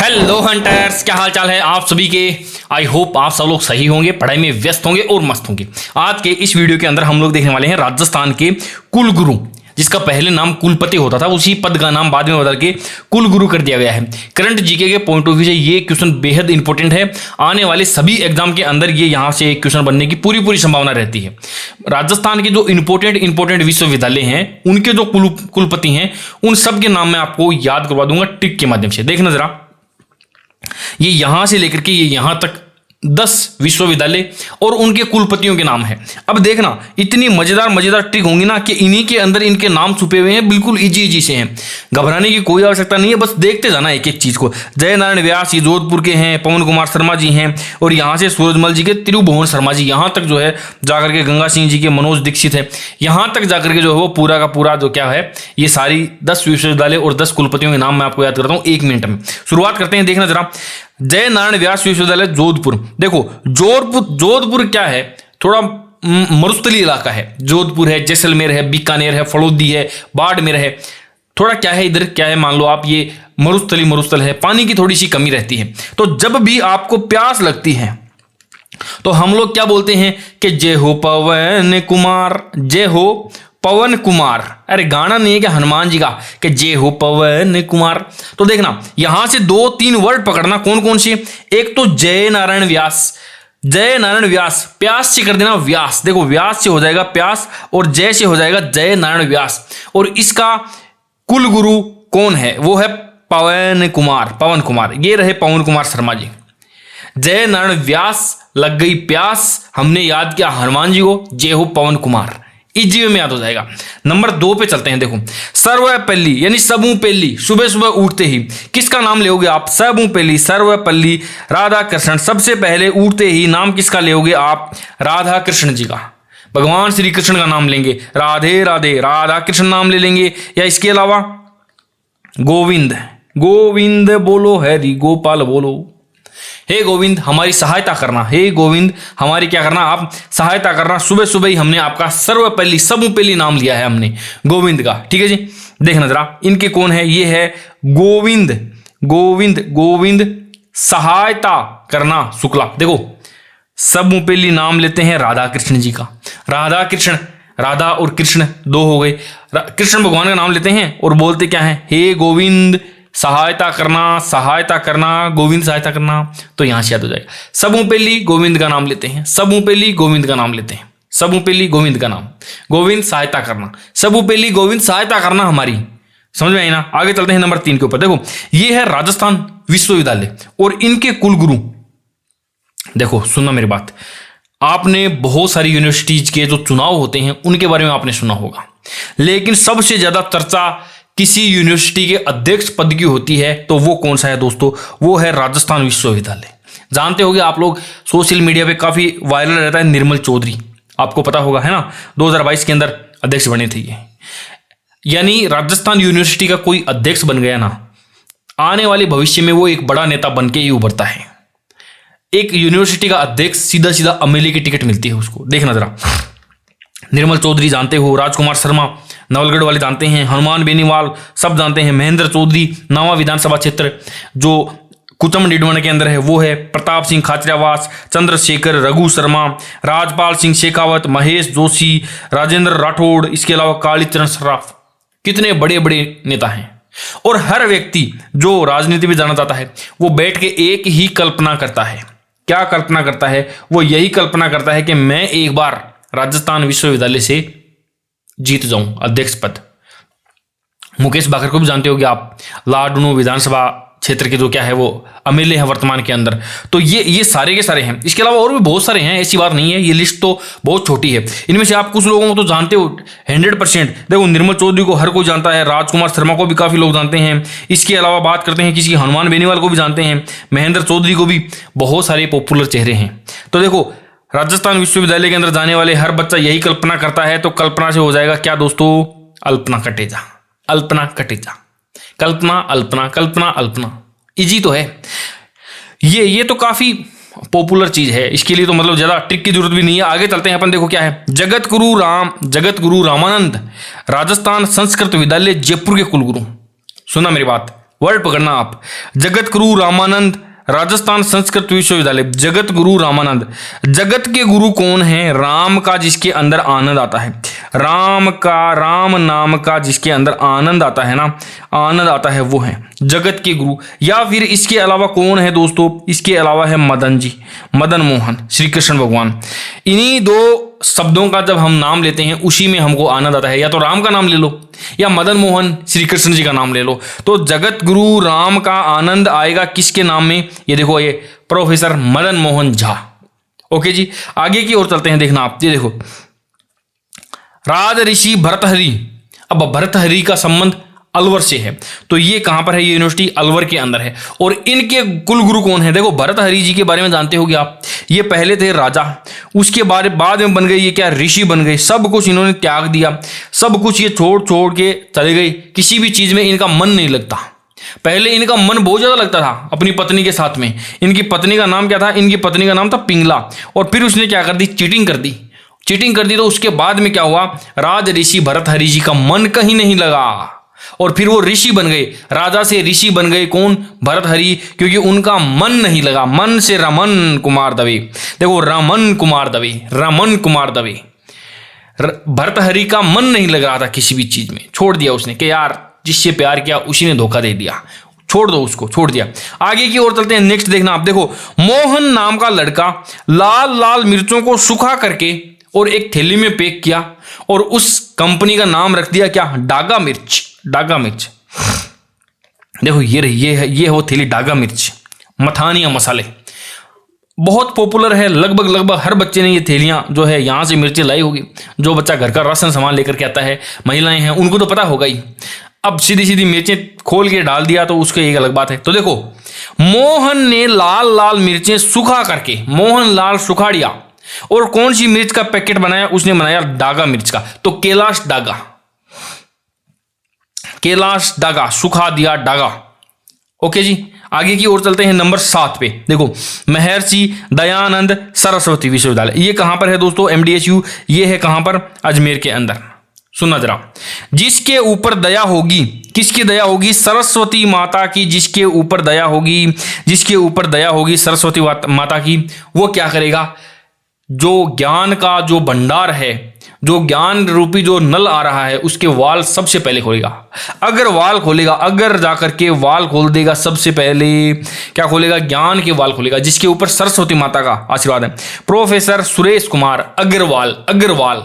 Hello hunters, क्या हाल चाल है आप सभी के। आई होप आप सब लोग सही होंगे, पढ़ाई में व्यस्त होंगे और मस्त होंगे। आज के इस वीडियो के अंदर हम लोग देखने वाले हैं राजस्थान के कुलगुरु, जिसका पहले नाम कुलपति होता था, उसी पद का नाम बाद में बदल के कुलगुरु कर दिया गया है। करंट जीके के पॉइंट ऑफ व्यू से ये क्वेश्चन बेहद इंपॉर्टेंट है। आने वाले सभी एग्जाम के अंदर ये यहाँ से एक क्वेश्चन बनने की पूरी संभावना रहती है। राजस्थान के जो इंपॉर्टेंट विश्वविद्यालय हैं, उनके जो कुलपति हैं, उन सब के नाम मैं आपको याद करवा दूंगा ट्रिक के माध्यम से। देखना जरा, ये यहां से लेकर के ये यहां तक 10 विश्वविद्यालय और उनके कुलपतियों के नाम है। अब देखना, इतनी मजेदार ट्रिक होंगी ना कि इन्हीं के अंदर इनके नाम छुपे हुए हैं, बिल्कुल इजी से हैं। घबराने की कोई आवश्यकता नहीं है, बस देखते जाना एक एक चीज को। जय नारायण व्यास ये जोधपुर के हैं, पवन कुमार शर्मा जी हैं, और यहाँ से सूरजमल जी के तिरुभुवन शर्मा जी, यहाँ तक जो है जाकर के गंगा सिंह जी के मनोज दीक्षित है, यहाँ तक जाकर के जो है वो पूरा का पूरा जो क्या है, ये सारी 10 विश्वविद्यालय और 10 कुलपतियों के नाम मैं आपको याद करता हूँ 1 मिनट में। शुरुआत करते हैं। देखना जरा, जय नारायण व्यास विश्वविद्यालय जोधपुर। देखो जोधपुर क्या है, थोड़ा मरुस्थलीय इलाका है। जोधपुर है, जैसलमेर है, बीकानेर है, फलोदी है, बाड़मेर है, थोड़ा क्या है इधर क्या है, मान लो आप ये मरुस्थल है, पानी की थोड़ी सी कमी रहती है। तो जब भी आपको प्यास लगती है तो हम लोग क्या बोलते हैं कि जय हो पवन कुमार, जय हो पवन कुमार। अरे गाना नहीं है क्या हनुमान जी का कि जय हो पवन कुमार। तो देखना, यहां से 2-3 वर्ड पकड़ना। कौन कौन से? एक तो जय नारायण व्यास, जय नारायण व्यास, प्यास से कर देना व्यास। देखो, व्यास से हो जाएगा प्यास और जय से हो जाएगा जय नारायण व्यास। और इसका कुलगुरु कौन है? वो है पवन कुमार। ये रहे पवन कुमार शर्मा जी। जय नारायण व्यास, लग गई प्यास, हमने याद किया हनुमान जी को, जय हो पवन कुमार, इजी में याद हो जाएगा। नंबर 2 पे चलते हैं। देखो, सर्वपल्ली यानी सबूपल्ली, सुबह सुबह उठते ही किसका नाम लेओगे आप? सबूपल्ली, सर्वपल्ली, राधा कृष्ण। सबसे पहले उठते ही नाम किसका लेओगे आप? राधा कृष्ण जी का। भगवान श्री कृष्ण का नाम लेंगे, राधे राधे, राधा कृष्ण नाम ले लेंगे। या इसके अलावा गोविंद बोलो, हरि गोपाल बोलो, हे गोविंद हमारी सहायता करना, हे गोविंद हमारी क्या करना, आप सहायता करना। सुबह सुबह ही हमने आपका सर्वपल्ली सबूपल्ली नाम लिया है हमने गोविंद का। ठीक है जी। देखना जरा, इनके कौन है? ये है गोविंद सहायता करना शुक्ला। देखो, सबूपल्ली नाम लेते हैं राधा कृष्ण जी का। राधा कृष्ण, राधा और कृष्ण 2 हो गए। कृष्ण भगवान का नाम लेते हैं और बोलते क्या है? हे गोविंद सहायता करना, गोविंद सहायता करना। तो यहां से याद हो जाएगा। सबूपल्ली गोविंद का नाम लेते हैं, सबूपल्ली गोविंद का नाम लेते हैं, सबूपल्ली गोविंद का नाम, गोविंद सहायता करना, सबूपल्ली गोविंद सहायता करना हमारी। समझ में आई ना? आगे चलते हैं नंबर 3 के ऊपर। देखो, ये है राजस्थान विश्वविद्यालय और इनके कुलगुरु। देखो सुनना मेरी बात, आपने बहुत सारी यूनिवर्सिटीज के जो चुनाव होते हैं उनके बारे में आपने सुना होगा, लेकिन सबसे ज्यादा चर्चा किसी यूनिवर्सिटी के अध्यक्ष पद की होती है, तो वो कौन सा है दोस्तों? वो है राजस्थान विश्वविद्यालय। जानते होंगे आप लोग, सोशल मीडिया पे काफी वायरल रहता है निर्मल चौधरी, आपको पता होगा है ना, 2022 के अंदर अध्यक्ष बने थे ये। यानी राजस्थान यूनिवर्सिटी का कोई अध्यक्ष बन गया ना, आने वाले भविष्य में वो एक बड़ा नेता बन के ही उभरता है। एक यूनिवर्सिटी का अध्यक्ष सीधा एमएलए की टिकट मिलती है उसको। देखना जरा, निर्मल चौधरी जानते हो, राजकुमार शर्मा नवलगढ़ वाले जानते हैं, हनुमान बेनीवाल सब जानते हैं, महेंद्र चौधरी नावा विधानसभा क्षेत्र जो कुतम डिडवन के अंदर है वो है, प्रताप सिंह खाचरियावास, चंद्रशेखर, रघु शर्मा, राजपाल सिंह शेखावत, महेश जोशी, राजेंद्र राठौड़, इसके अलावा कालीचरण सराफ। कितने बड़े बड़े नेता हैं। और हर व्यक्ति जो राजनीति में जाना चाहता है वो बैठ के एक ही कल्पना करता है। क्या कल्पना करता है? वो यही कल्पना करता है कि मैं एक बार राजस्थान विश्वविद्यालय से जीत जाऊं अध्यक्ष पद। मुकेश बाकर को भी जानते होगे आप, लाडनू विधानसभा क्षेत्र के जो क्या है वो एमएलए हैं वर्तमान के अंदर। तो ये सारे के सारे हैं। इसके अलावा और भी बहुत सारे हैं, ऐसी बात नहीं है, ये लिस्ट तो बहुत छोटी है। इनमें से आप कुछ लोगों को तो जानते हो 100%। देखो, निर्मल चौधरी को हर कोई जानता है, राजकुमार शर्मा को भी काफी लोग जानते हैं। इसके अलावा बात करते हैं किसी हनुमान बेनीवाल को भी जानते हैं, महेंद्र चौधरी को भी, बहुत सारे पॉपुलर चेहरे हैं। तो देखो, राजस्थान विश्वविद्यालय के अंदर जाने वाले हर बच्चा यही कल्पना करता है, तो कल्पना से हो जाएगा क्या दोस्तों? अल्पना कटेजा, कल्पना। इजी तो है ये तो काफी पॉपुलर चीज है, इसके लिए तो मतलब ज्यादा ट्रिक की जरूरत भी नहीं है। आगे चलते हैं अपन। देखो क्या है, जगत गुरु रामानंद राजस्थान संस्कृत विद्यालय जयपुर के कुलगुरु। सुना मेरी बात, वर्ड पकड़ना आप। जगत गुरु रामानंद राजस्थान संस्कृत विश्वविद्यालय। जगत गुरु रामानंद। जगत के गुरु कौन है? राम का जिसके अंदर आनंद आता है, राम का, राम नाम का जिसके अंदर आनंद आता है ना, आनंद आता है, वो है जगत के गुरु। या फिर इसके अलावा कौन है दोस्तों? इसके अलावा है मदन जी, मदन मोहन, श्री कृष्ण भगवान। इन्हीं दो शब्दों का जब हम नाम लेते हैं उसी में हमको आनंद आता है। या तो राम का नाम ले लो या मदन मोहन श्री कृष्ण जी का नाम ले लो। तो जगत गुरु राम का आनंद आएगा किसके नाम में? ये देखो, ये प्रोफेसर मदन मोहन झा। ओके जी, आगे की ओर चलते हैं। देखना आप, ये देखो, राज ऋषि भर्तहरि। अब भर्तहरि का संबंध अलवर से है, तो ये कहां पर है? ये यूनिवर्सिटी अलवर के अंदर है। और इनके कुलगुरु कौन है? देखो, भर्तहरि जी के बारे में जानते होगे आप। ये पहले थे राजा, उसके बाद में बन गए ये क्या? ऋषि बन गए। सब कुछ इन्होंने त्याग दिया, सब कुछ ये छोड़ के चले गए। किसी भी चीज में इनका मन नहीं लगता। पहले इनका मन बहुत ज्यादा लगता था अपनी पत्नी के साथ में। इनकी पत्नी का नाम क्या था? इनकी पत्नी का नाम था पिंगला। और फिर उसने क्या कर दी? चीटिंग कर दी। चीटिंग कर दी, तो उसके बाद में क्या हुआ? राज ऋषि भर्तहरि जी का मन कहीं नहीं लगा और फिर वो ऋषि बन गए। राजा से ऋषि बन गए कौन? भर्तहरि, क्योंकि उनका मन नहीं लगा। मन से रमन कुमार दवे। देखो, रमन कुमार दवे, रमन कुमार दवे। भर्तहरि का मन नहीं लग रहा था किसी भी चीज में, छोड़ दिया उसने कि यार जिससे प्यार किया उसी ने धोखा दे दिया, छोड़ दो उसको, छोड़ दिया। आगे की ओर चलते हैं। नेक्स्ट देखना आप, देखो, मोहन नाम का लड़का लाल लाल मिर्चों को सुखा करके और एक थैली में पैक किया और उस कंपनी का नाम रख दिया क्या? डागा मिर्च। डागा मिर्च। देखो, ये वो थैली डागा मिर्च, मथानिया मसाले, बहुत पॉपुलर है। लगभग हर बच्चे ने ये थैलियां जो है यहां से मिर्ची लाई होगी। जो बच्चा घर का राशन सामान लेकर के आता है, महिलाएं हैं, उनको तो पता होगा ही। अब सीधी सीधी मिर्चें खोल के डाल दिया तो उसकी एक अलग बात है। तो देखो, मोहन ने लाल लाल मिर्चें सुखा करके, मोहन लाल सुखा दिया और कौन सी मिर्च का पैकेट बनाया? उसने बनाया डागा मिर्च का। तो कैलाश डागा, कैलाश डागा, सुखा दिया डागा। ओके जी, आगे की ओर चलते हैं। नंबर 7 पे देखो, महर्षि दयानंद सरस्वती विश्वविद्यालय। ये कहां पर है दोस्तों? MDSU। ये है कहां पर? अजमेर के अंदर। सुनना जरा, जिसके ऊपर दया होगी, किसकी दया होगी? सरस्वती माता की। जिसके ऊपर दया होगी, जिसके ऊपर दया होगी सरस्वती माता की, वो क्या करेगा? जो ज्ञान का जो भंडार है, जो ज्ञान रूपी जो नल आ रहा है, उसके वाल सबसे पहले खोलेगा। अगर वाल खोलेगा, अगर जाकर के वाल खोल देगा, सबसे पहले क्या खोलेगा? ज्ञान के वाल खोलेगा, जिसके ऊपर सरस्वती माता का आशीर्वाद है। प्रोफेसर सुरेश कुमार अग्रवाल, अग्रवाल,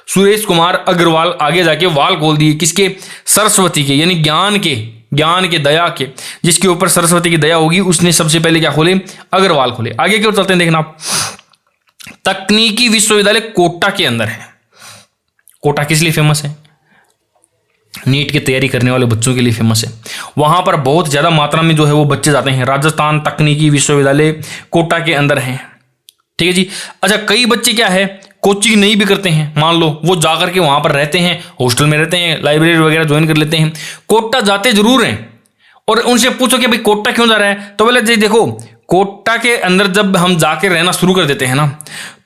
सुरेश कुमार अग्रवाल आगे जाके वाल खोल दिए, किसके? सरस्वती के, यानी ज्ञान के, दया के। जिसके ऊपर सरस्वती की दया होगी उसने सबसे पहले क्या खोले? अग्रवाल खोले। आगे की ओर चलते हैं। देखना, तकनीकी विश्वविद्यालय कोटा के अंदर है। कोटा किस लिए फेमस है? नीट की तैयारी करने वाले बच्चों के लिए फेमस है। वहां पर बहुत ज्यादा मात्रा में जो है वो बच्चे जाते हैं। राजस्थान तकनीकी विश्वविद्यालय कोटा के अंदर है। ठीक है जी। अच्छा, कई बच्चे क्या है, कोचिंग नहीं भी करते हैं, मान लो वो जाकर के वहां पर रहते हैं, हॉस्टल में रहते हैं, लाइब्रेरी वगैरह ज्वाइन कर लेते हैं, कोटा जाते जरूर हैं। और उनसे पूछो कि भाई कोटा क्यों जा रहा है, तो बोले जी देखो, कोटा के अंदर जब हम जाके रहना शुरू कर देते हैं ना,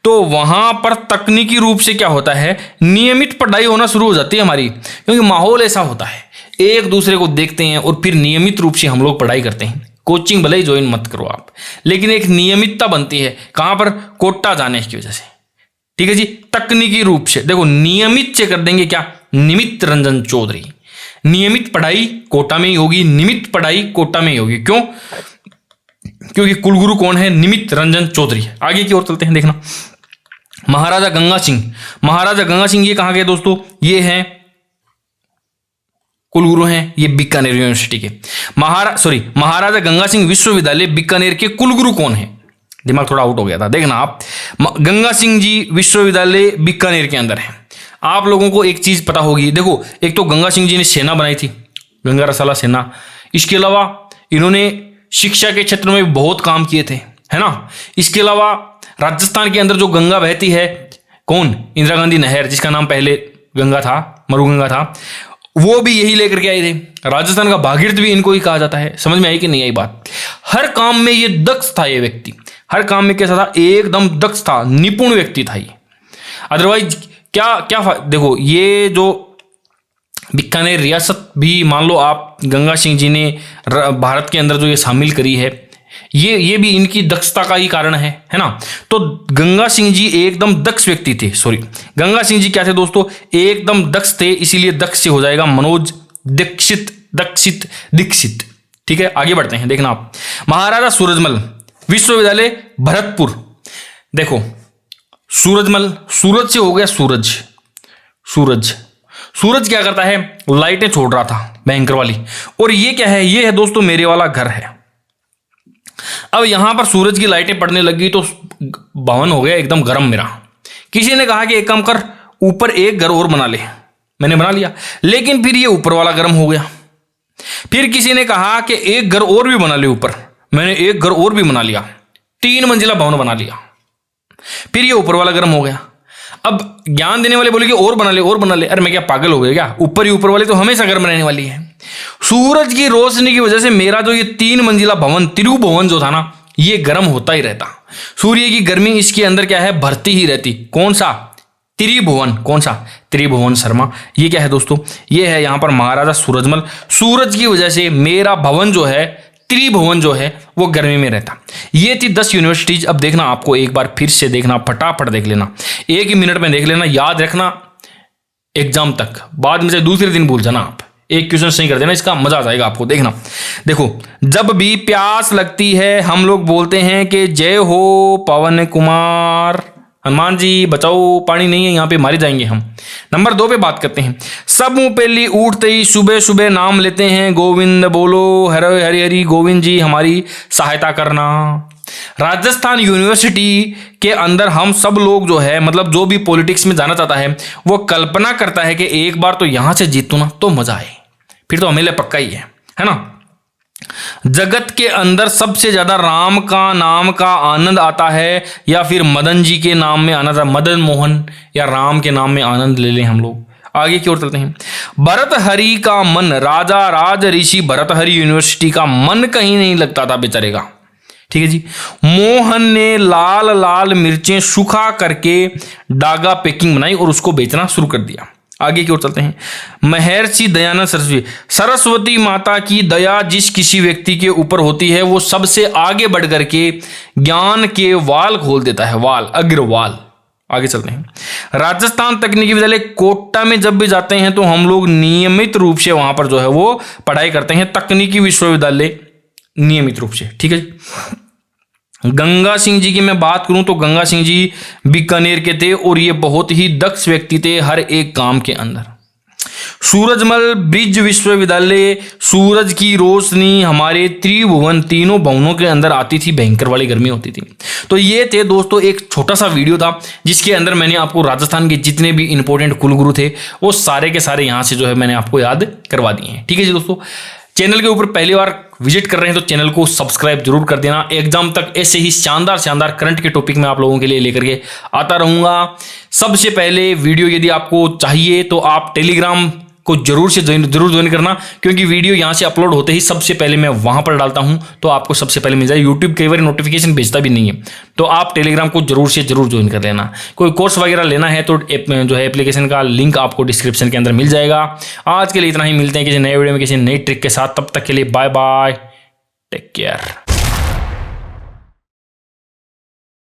तो वहां पर तकनीकी रूप से क्या होता है, नियमित पढ़ाई होना शुरू हो जाती है हमारी, क्योंकि माहौल ऐसा होता है, एक दूसरे को देखते हैं और फिर नियमित रूप से हम लोग पढ़ाई करते हैं। कोचिंग भले ही ज्वाइन मत करो आप, लेकिन एक नियमितता बनती है। कहां पर? कोटा जाने की वजह से। ठीक है जी। तकनीकी रूप से देखो, नियमित से कर देंगे क्या, निमित्त रंजन चौधरी। नियमित पढ़ाई कोटा में ही होगी, निमित्त पढ़ाई कोटा में ही होगी। क्यों? क्योंकि कुलगुरु कौन है? निमित्त रंजन चौधरी। आगे की ओर चलते हैं। देखना, महाराजा गंगा सिंह। महाराजा गंगा सिंह ये कहां गए दोस्तों? ये हैं कुलगुरु हैं, ये बीकानेर यूनिवर्सिटी के। महाराजा गंगा सिंह विश्वविद्यालय बीकानेर के कुलगुरु कौन है? दिमाग थोड़ा आउट हो गया था। देखना आप, गंगा सिंह जी विश्वविद्यालय बीकानेर के अंदर है। आप लोगों को एक चीज पता होगी, देखो, एक तो गंगा सिंह जी ने सेना बनाई थी, गंगा रसाला सेना। इसके अलावा इन्होंने शिक्षा के क्षेत्र में बहुत काम किए थे, है ना। इसके अलावा राजस्थान के अंदर जो गंगा बहती है, कौन? इंदिरा गांधी नहर, जिसका नाम पहले गंगा था, मरुगंगा था, वो भी यही लेकर के आए थे। राजस्थान का भागीरथ भी इनको ही कहा जाता है। समझ में आई कि नहीं आई बात? हर काम में ये दक्ष था, ये व्यक्ति हर काम में कैसा था? एकदम दक्ष था, निपुण व्यक्ति था ये। अदरवाइज क्या देखो, ये जो बीकानेर रियासत भी मान लो आप गंगा सिंह जी ने भारत के अंदर जो ये शामिल करी है, ये भी इनकी दक्षता का ही कारण है ना। तो गंगा सिंह जी एकदम दक्ष व्यक्ति थे। गंगा सिंह जी क्या थे दोस्तों, एकदम दक्ष थे, इसीलिए दक्ष से हो जाएगा मनोज दीक्षित। ठीक है, आगे बढ़ते हैं। देखना आप, महाराजा सूरजमल विश्वविद्यालय भरतपुर। देखो सूरजमल, सूरज से हो गया सूरज क्या करता है, लाइटें छोड़ रहा था भयंकर वाली। और ये क्या है, ये है दोस्तों मेरे वाला घर है। अब यहां पर सूरज की लाइटें पड़ने लगी तो भवन हो गया एकदम गर्म मेरा। किसी ने कहा कि एक काम कर, ऊपर एक घर और बना ले। मैंने बना लिया, लेकिन फिर ये ऊपर वाला गर्म हो गया। फिर किसी ने कहा कि एक घर और भी बना ले ऊपर। मैंने एक घर और भी बना लिया, 3 मंजिला भवन बना लिया। फिर ये ऊपर वाला गर्म हो गया। अब ज्ञान देने वाले बोले कि और बना ले। अरे मैं क्या पागल हो गया क्या, ऊपर ही ऊपर वाली तो हमेशा गर्म रहने वाली है। सूरज की रोशनी की वजह से मेरा जो ये 3 मंजिला भवन, त्रिभुवन जो था ना, ये गर्म होता ही रहता। सूर्य की गर्मी इसके अंदर क्या है, भरती ही रहती। कौन सा त्रिभुवन, त्रिभुवन शर्मा। ये क्या है दोस्तों, ये है यहां पर महाराजा सूरजमल। सूरज की वजह से मेरा भवन जो है, त्रिभुवन जो है, वो गर्मी में रहता। ये थी 10 यूनिवर्सिटीज। अब देखना, आपको एक बार फिर से देखना, फटाफट देख लेना, 1 ही मिनट में देख लेना, याद रखना एग्जाम तक। बाद में से दूसरे दिन भूल जाना आप, एक क्वेश्चन सही कर देना, इसका मजा आ जाएगा आपको। देखना, देखो, जब भी प्यास लगती है हम लोग बोलते हैं कि जय हो पवन कुमार, हनुमान जी बचाओ, पानी नहीं है यहाँ पे, मारे जाएंगे हम। नंबर 2 पे बात करते हैं। सब मुंह पेली उठते ही सुबह सुबह नाम लेते हैं, गोविंद बोलो, हरे हरि हरि गोविंद जी हमारी सहायता करना। राजस्थान यूनिवर्सिटी के अंदर हम सब लोग जो है, मतलब जो भी पॉलिटिक्स में जाना चाहता है, वो कल्पना करता है कि एक बार तो यहां से जीतू ना तो मजा आए, फिर तो हमें लिए पक्का ही है ना। जगत के अंदर सबसे ज्यादा राम का नाम का आनंद आता है या फिर मदन जी के नाम में आनंद, मदन मोहन या राम के नाम में आनंद ले लें हम लोग। आगे की ओर चलते हैं। भरतहरि का मन, राजा राज ऋषि भरतहरि यूनिवर्सिटी का मन कहीं नहीं लगता था बेचारे का। ठीक है जी। मोहन ने लाल लाल मिर्चें सुखा करके डागा पैकिंग बनाई और उसको बेचना शुरू कर दिया। आगे की ओर चलते हैं। महर्षि दयानंद सरस्वती माता की दया जिस किसी व्यक्ति के ऊपर होती है वो सबसे आगे बढ़ करके ज्ञान के वाल खोल देता है, वाल, अग्रवाल। आगे चलते हैं। राजस्थान तकनीकी विद्यालय कोटा में जब भी जाते हैं तो हम लोग नियमित रूप से वहां पर जो है वो पढ़ाई करते हैं, तकनीकी विश्वविद्यालय नियमित रूप से। ठीक है। गंगा सिंह जी की मैं बात करूं तो गंगा सिंह जी बीकानेर के थे और ये बहुत ही दक्ष व्यक्ति थे हर एक काम के अंदर। सूरजमल ब्रिज विश्वविद्यालय, सूरज की रोशनी हमारे त्रिभुवन, तीनों भवनों के अंदर आती थी, भयंकर वाली गर्मी होती थी। तो ये थे दोस्तों एक छोटा सा वीडियो था जिसके अंदर मैंने आपको राजस्थान के जितने भी इंपॉर्टेंट कुलगुरु थे वो सारे के सारे यहाँ से जो है मैंने आपको याद करवा दिए हैं। ठीक है जी दोस्तों, चैनल के ऊपर पहली बार विजिट कर रहे हैं तो चैनल को सब्सक्राइब जरूर कर देना। एग्जाम तक ऐसे ही शानदार शानदार करंट के टॉपिक में आप लोगों के लिए लेकर के आता रहूंगा। सबसे पहले वीडियो यदि आपको चाहिए तो आप टेलीग्राम को जरूर ज्वाइन करना, क्योंकि वीडियो यहाँ से अपलोड होते ही सबसे पहले मैं वहां पर डालता हूं तो आपको सबसे पहले मिल जाए। यूट्यूब कई बार नोटिफिकेशन भेजता भी नहीं है, तो आप टेलीग्राम को जरूर ज्वाइन कर लेना। कोई कोर्स वगैरह लेना है तो जो है एप्लीकेशन का लिंक आपको डिस्क्रिप्शन के अंदर मिल जाएगा। आज के लिए इतना ही, मिलते हैं किसी नए वीडियो में किसी नई ट्रिक के साथ। तब तक के लिए बाय बाय, टेक केयर।